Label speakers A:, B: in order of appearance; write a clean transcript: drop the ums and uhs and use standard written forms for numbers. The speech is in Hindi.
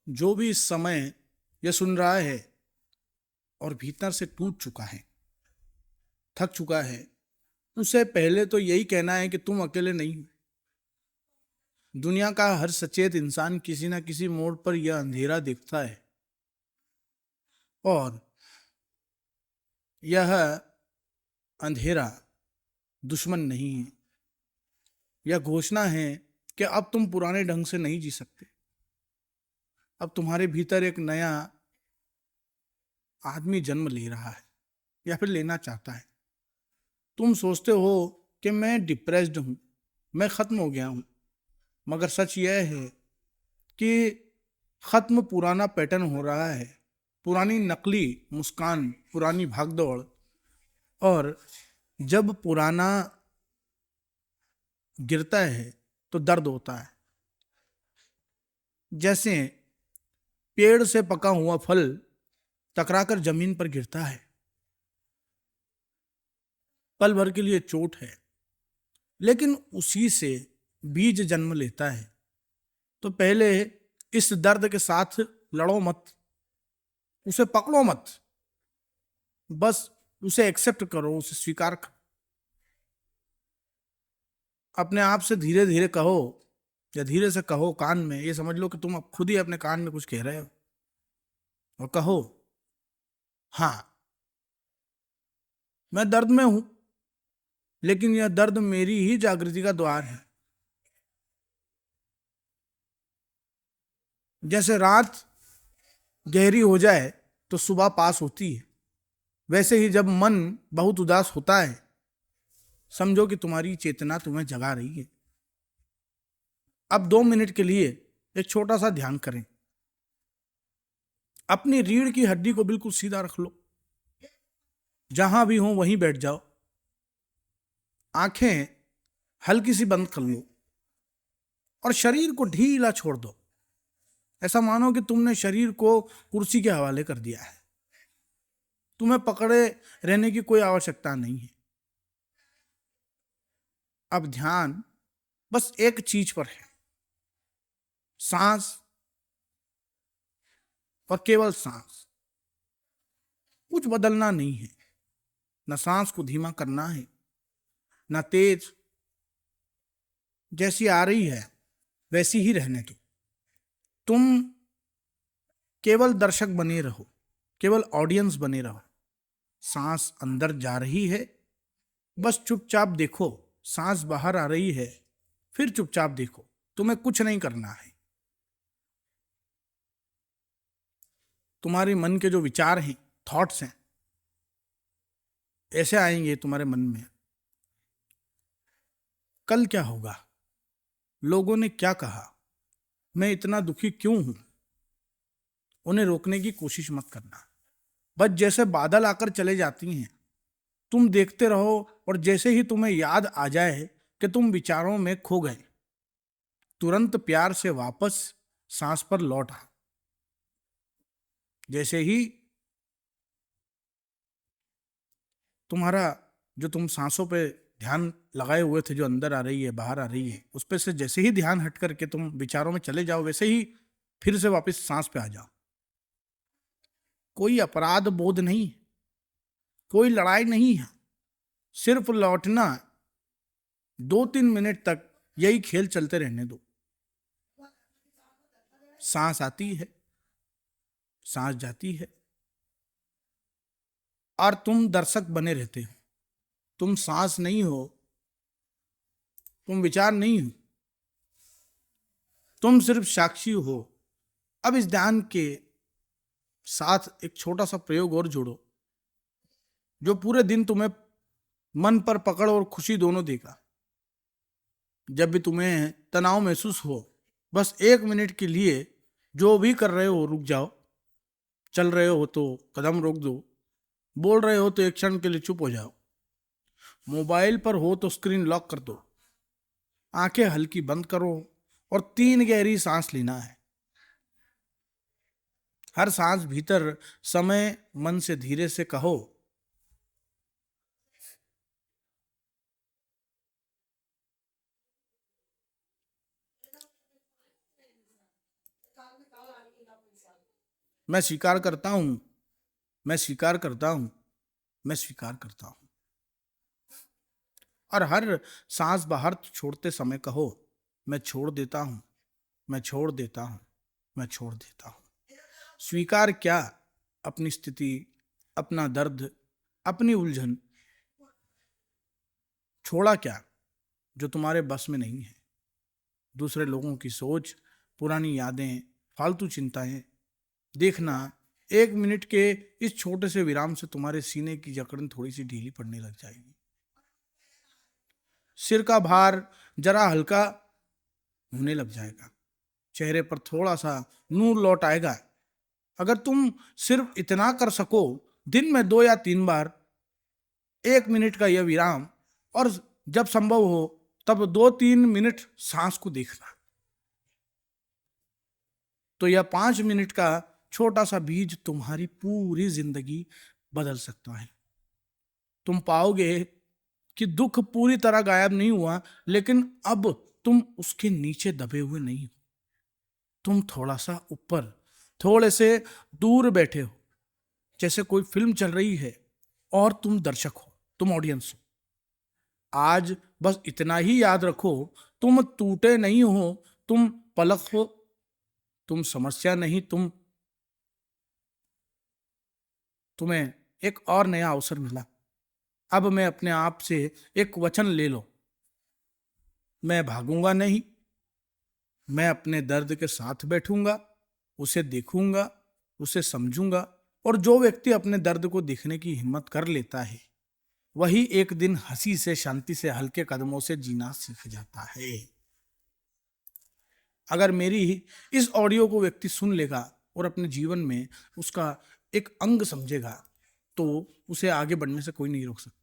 A: जो भी इस समय यह सुन रहा है और भीतर से टूट चुका है, थक चुका है, उसे पहले तो यही कहना है कि तुम अकेले नहीं हो। दुनिया का हर सचेत इंसान किसी न किसी मोड़ पर यह अंधेरा देखता है, और यह अंधेरा दुश्मन नहीं है। यह घोषणा है कि अब तुम पुराने ढंग से नहीं जी सकते। अब तुम्हारे भीतर एक नया आदमी जन्म ले रहा है या फिर लेना चाहता है। तुम सोचते हो कि मैं डिप्रेस्ड हूं, मैं खत्म हो गया हूं, मगर सच यह है कि खत्म पुराना पैटर्न हो रहा है, पुरानी नकली मुस्कान, पुरानी भागदौड़। और जब पुराना गिरता है तो दर्द होता है। जैसे पेड़ से पका हुआ फल टकराकर जमीन पर गिरता है, पल भर के लिए चोट है, लेकिन उसी से बीज जन्म लेता है। तो पहले इस दर्द के साथ लड़ो मत, उसे पकड़ो मत, बस उसे एक्सेप्ट करो, उसे स्वीकार करो। अपने आप से धीरे धीरे कहो या धीरे से कहो कान में, ये समझ लो कि तुम अब खुद ही अपने कान में कुछ कह रहे हो, और कहो, हाँ, मैं दर्द में हूं, लेकिन यह दर्द मेरी ही जागृति का द्वार है। जैसे रात गहरी हो जाए तो सुबह पास होती है, वैसे ही जब मन बहुत उदास होता है, समझो कि तुम्हारी चेतना तुम्हें जगा रही है। अब 2 मिनट के लिए एक छोटा सा ध्यान करें। अपनी रीढ़ की हड्डी को बिल्कुल सीधा रख लो, जहां भी हो वहीं बैठ जाओ, आंखें हल्की सी बंद कर लो और शरीर को ढीला छोड़ दो। ऐसा मानो कि तुमने शरीर को कुर्सी के हवाले कर दिया है। तुम्हें पकड़े रहने की कोई आवश्यकता नहीं है। अब ध्यान बस एक चीज पर है, सांस, और केवल सांस। कुछ बदलना नहीं है, न सांस को धीमा करना है, न तेज। जैसी आ रही है वैसी ही रहने दो। तुम केवल दर्शक बने रहो, केवल ऑडियंस बने रहो। सांस अंदर जा रही है, बस चुपचाप देखो। सांस बाहर आ रही है, फिर चुपचाप देखो। तुम्हें कुछ नहीं करना है। तुम्हारे मन के जो विचार हैं, थॉट्स हैं, ऐसे आएंगे तुम्हारे मन में, कल क्या होगा, लोगों ने क्या कहा, मैं इतना दुखी क्यों हूं। उन्हें रोकने की कोशिश मत करना। बस जैसे बादल आकर चले जाती हैं, तुम देखते रहो, और जैसे ही तुम्हें याद आ जाए कि तुम विचारों में खो गए, तुरंत प्यार से वापस सांस पर लौट आओ। जैसे ही तुम्हारा, जो तुम सांसों पे ध्यान लगाए हुए थे, जो अंदर आ रही है बाहर आ रही है, उस पे से जैसे ही ध्यान हट करके तुम विचारों में चले जाओ, वैसे ही फिर से वापस सांस पे आ जाओ। कोई अपराध बोध नहीं, कोई लड़ाई नहीं है, सिर्फ लौटना। 2-3 मिनट तक यही खेल चलते रहने दो। सांस आती है, सांस जाती है, और तुम दर्शक बने रहते हो। तुम सांस नहीं हो, तुम विचार नहीं हो, तुम सिर्फ साक्षी हो। अब इस ध्यान के साथ एक छोटा सा प्रयोग और जोड़ो, जो पूरे दिन तुम्हें मन पर पकड़ और खुशी दोनों देगा। जब भी तुम्हें तनाव महसूस हो, बस 1 मिनट के लिए जो भी कर रहे हो रुक जाओ। चल रहे हो तो कदम रोक दो, बोल रहे हो तो एक क्षण के लिए चुप हो जाओ, मोबाइल पर हो तो स्क्रीन लॉक कर दो, आंखें हल्की बंद करो, और 3 गहरी सांस लेना है। हर सांस भीतर समय मन से धीरे से कहो, मैं स्वीकार करता हूं, मैं स्वीकार करता हूं, मैं स्वीकार करता हूं। और हर सांस बाहर छोड़ते समय कहो, मैं छोड़ देता हूं, मैं छोड़ देता हूं, मैं छोड़ देता हूं। स्वीकार क्या? अपनी स्थिति, अपना दर्द, अपनी उलझन। छोड़ा क्या? जो तुम्हारे बस में नहीं है। दूसरे लोगों की सोच, पुरानी यादें, फालतू चिंताएं। देखना, 1 मिनट के इस छोटे से विराम से तुम्हारे सीने की जकड़न थोड़ी सी ढीली पड़ने लग जाएगी। सिर का भार जरा हल्का होने लग जाएगा। चेहरे पर थोड़ा सा नूर लौट आएगा। अगर तुम सिर्फ इतना कर सको, दिन में 2 या 3 बार 1 मिनट का यह विराम, और जब संभव हो तब 2-3 मिनट सांस को देखना, तो यह 5 मिनट का छोटा सा बीज तुम्हारी पूरी जिंदगी बदल सकता है। तुम पाओगे कि दुख पूरी तरह गायब नहीं हुआ, लेकिन अब तुम उसके नीचे दबे हुए नहीं हो। तुम थोड़ा सा ऊपर, थोड़े से दूर बैठे हो, जैसे कोई फिल्म चल रही है और तुम दर्शक हो, तुम ऑडियंस हो। आज बस इतना ही याद रखो, तुम टूटे नहीं हो, तुम पलक हो, तुम समस्या नहीं, तुम्हें एक और नया अवसर मिला। अब मैं अपने आप से एक वचन ले लो, मैं भागूंगा नहीं, मैं अपने दर्द के साथ बैठूंगा, उसे देखूंगा, उसे समझूंगा। और जो व्यक्ति अपने दर्द को देखने की हिम्मत कर लेता है, वही एक दिन हंसी से, शांति से, हल्के कदमों से जीना सीख जाता है। अगर मेरी इस ऑडियो को व्यक्ति सुन लेगा और अपने जीवन में उसका एक अंग समझेगा, तो उसे आगे बढ़ने से कोई नहीं रोक सकता।